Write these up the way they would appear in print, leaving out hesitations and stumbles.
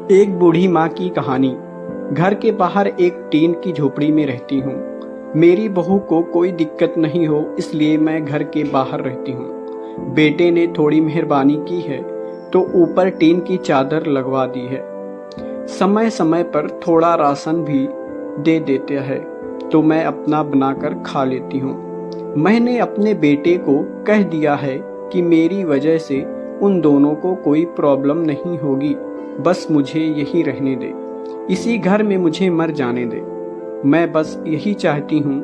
एक बूढ़ी माँ की कहानी। घर के बाहर एक टीन की झोपड़ी में रहती हूँ। मेरी बहू को कोई दिक्कत नहीं हो इसलिए मैं घर के बाहर रहती हूँ। बेटे ने थोड़ी मेहरबानी की है तो ऊपर टीन की चादर लगवा दी है। समय समय पर थोड़ा राशन भी दे देते हैं तो मैं अपना बनाकर खा लेती हूँ। मैंने अपने बेटे को कह दिया है कि मेरी वजह से उन दोनों को कोई प्रॉब्लम नहीं होगी, बस मुझे यही रहने दे, इसी घर में मुझे मर जाने दे। मैं बस यही चाहती हूँ।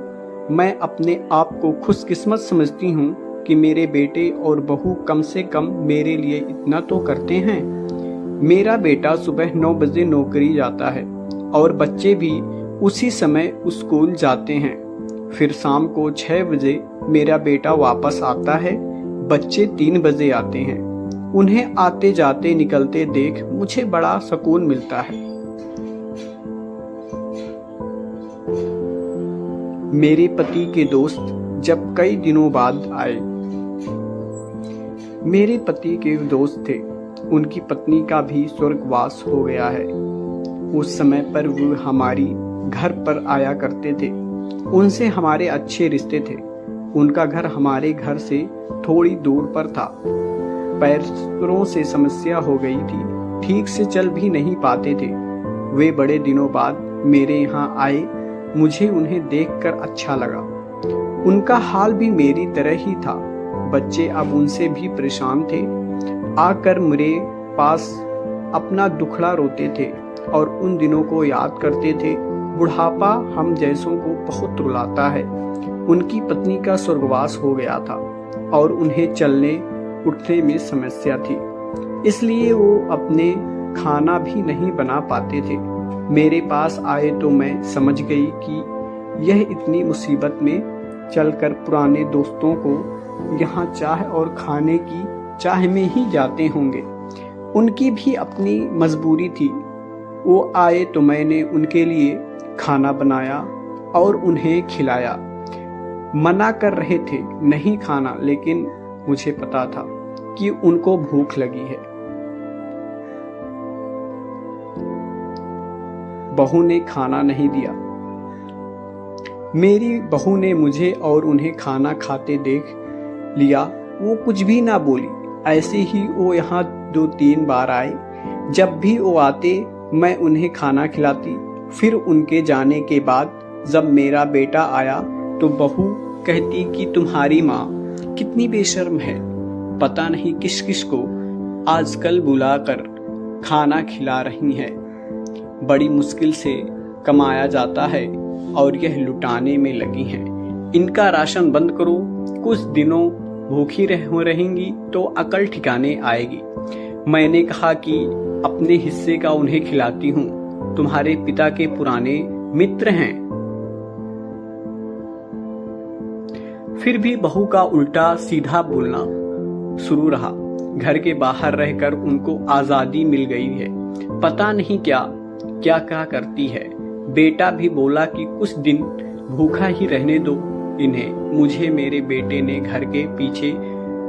मैं अपने आप को खुशकिस्मत समझती हूँ कि मेरे बेटे और बहू कम से कम मेरे लिए इतना तो करते हैं। मेरा बेटा सुबह 9 बजे नौकरी जाता है और बच्चे भी उसी समय स्कूल जाते हैं। फिर शाम को 6 बजे मेरा बेटा वापस आता है, बच्चे 3 बजे आते हैं। उन्हें आते जाते निकलते देख मुझे बड़ा सुकून मिलता है। मेरे पति के दोस्त जब कई दिनों बाद आए। मेरे पति के दोस्त थे, उनकी पत्नी का भी स्वर्गवास हो गया है। उस समय पर वो हमारी घर पर आया करते थे। उनसे हमारे अच्छे रिश्ते थे। उनका घर हमारे घर से थोड़ी दूर पर था। पैरों से समस्या हो गई थी, ठीक से चल भी नहीं पाते थे। वे बड़े दिनों बाद मेरे यहाँ आए। मुझे उन्हें देखकर अच्छा लगा। उनका हाल भी मेरी तरह ही था। बच्चे अब उनसे भी परेशान थे। आकर मेरे पास अपना दुखड़ा रोते थे और उन दिनों को याद करते थे। बुढ़ापा हम जैसों को बहुत रुलाता है। उनकी पत्नी का स्वर्गवास हो गया था और उन्हें चलने उठने में समस्या थी, इसलिए वो अपने खाना भी नहीं बना पाते थे। मेरे पास आए तो मैं समझ गई कि यह इतनी मुसीबत में चलकर पुराने दोस्तों को यहाँ चाय और खाने की चाह में ही जाते होंगे। उनकी भी अपनी मजबूरी थी। वो आए तो मैंने उनके लिए खाना बनाया और उन्हें खिलाया। मना कर रहे थे नहीं खाना, लेकिन मुझे पता था कि उनको भूख लगी है। बहू ने खाना नहीं दिया। मेरी बहू ने मुझे और उन्हें खाना खाते देख लिया। वो कुछ भी ना बोली। ऐसे ही वो यहाँ 2-3 बार आए। जब भी वो आते मैं उन्हें खाना खिलाती। फिर उनके जाने के बाद जब मेरा बेटा आया तो बहू कहती कि तुम्हारी माँ कितनी बेशर्म है, पता नहीं किस किस को आजकल बुलाकर खाना खिला रही है। बड़ी मुश्किल से कमाया जाता है और यह लुटाने में लगी हैं। इनका राशन बंद करो, कुछ दिनों भूखी रहेंगी तो अकल ठिकाने आएगी। मैंने कहा कि अपने हिस्से का उन्हें खिलाती हूँ, तुम्हारे पिता के पुराने मित्र हैं। फिर भी बहू का उल्टा सीधा बोलना शुरू रहा। घर के बाहर रहकर उनको आजादी मिल गई है, पता नहीं क्या क्या क्या करती है। बेटा भी बोला कि कुछ दिन भूखा ही रहने दो इन्हें। मुझे मेरे बेटे ने घर के पीछे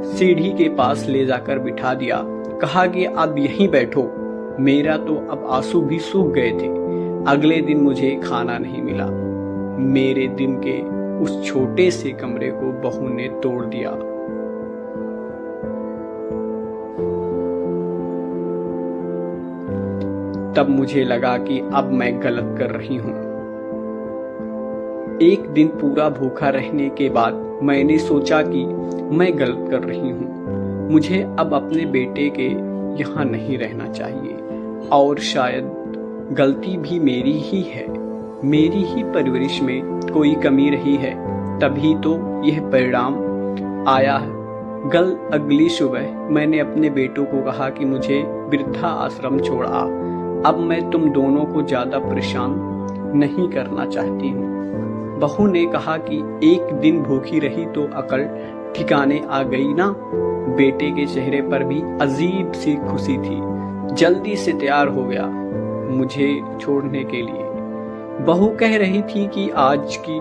सीढ़ी के पास ले जाकर बिठा दिया। कहा कि अब यहीं बैठो। मेरा तो अब आंसू भी सूख गए थे। अगले दिन मुझे खाना नहीं मिला। मेरे दिन के उस छोटे से कमरे को बहू ने तोड़ दिया। तब मुझे लगा कि अब मैं गलत कर रही हूँ। एक दिन पूरा भूखा रहने के बाद मैंने सोचा कि मैं गलत कर रही हूँ। मुझे अब अपने बेटे के यहाँ नहीं रहना चाहिए और शायद गलती भी मेरी ही है। मेरी ही परवरिश में कोई कमी रही है, तभी तो यह परिणाम आया है। अगली सुबह मैंने अपने बेटों को कहा कि मुझे वृद्धा आश्रम छोड़ आ। अब मैं तुम दोनों को ज्यादा परेशान नहीं करना चाहती हूँ। बहू ने कहा कि एक दिन भूखी रही तो अकल ठिकाने आ गई ना। बेटे के चेहरे पर भी अजीब सी खुशी थी। जल्दी से तैयार हो गया मुझे छोड़ने के लिए। बहू कह रही थी कि आज की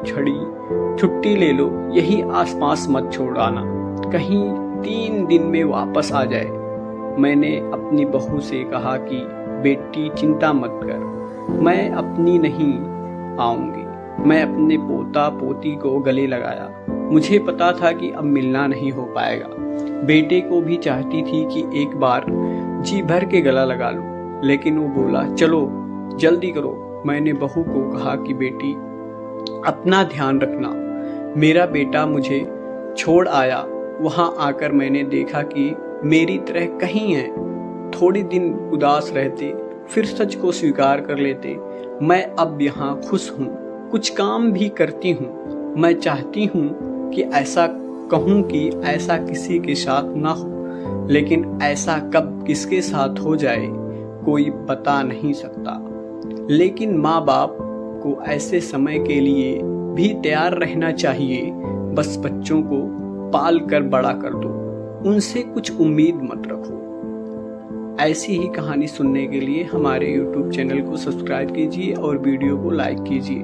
छुट्टी ले लो, यही आसपास मत छोड़ आना, कहीं 3 दिन में वापस आ जाए। मैंने अपनी बहू से कहा कि बेटी चिंता मत कर, मैं अपनी नहीं आऊंगी। मैं अपने पोता पोती को गले लगाया। मुझे पता था कि अब मिलना नहीं हो पाएगा। बेटे को भी चाहती थी कि एक बार जी भर के गला लगा लूं, लेकिन वो बोला चलो जल्दी करो। मैंने बहू को कहा कि बेटी अपना ध्यान रखना। मेरा बेटा मुझे छोड़ आया। वहां आकर मैंने देखा कि मेरी तरह कहीं है। थोड़े दिन उदास रहते, फिर सच को स्वीकार कर लेते। मैं अब यहाँ खुश हूँ, कुछ काम भी करती हूँ। मैं चाहती हूँ कि ऐसा कहूँ कि ऐसा किसी के साथ ना हो, लेकिन ऐसा कब किसके साथ हो जाए कोई बता नहीं सकता। लेकिन माँ बाप को ऐसे समय के लिए भी तैयार रहना चाहिए। बस बच्चों को पाल कर बड़ा कर दो, उनसे कुछ उम्मीद मत रखो। ऐसी ही कहानी सुनने के लिए हमारे YouTube चैनल को सब्सक्राइब कीजिए और वीडियो को लाइक कीजिए।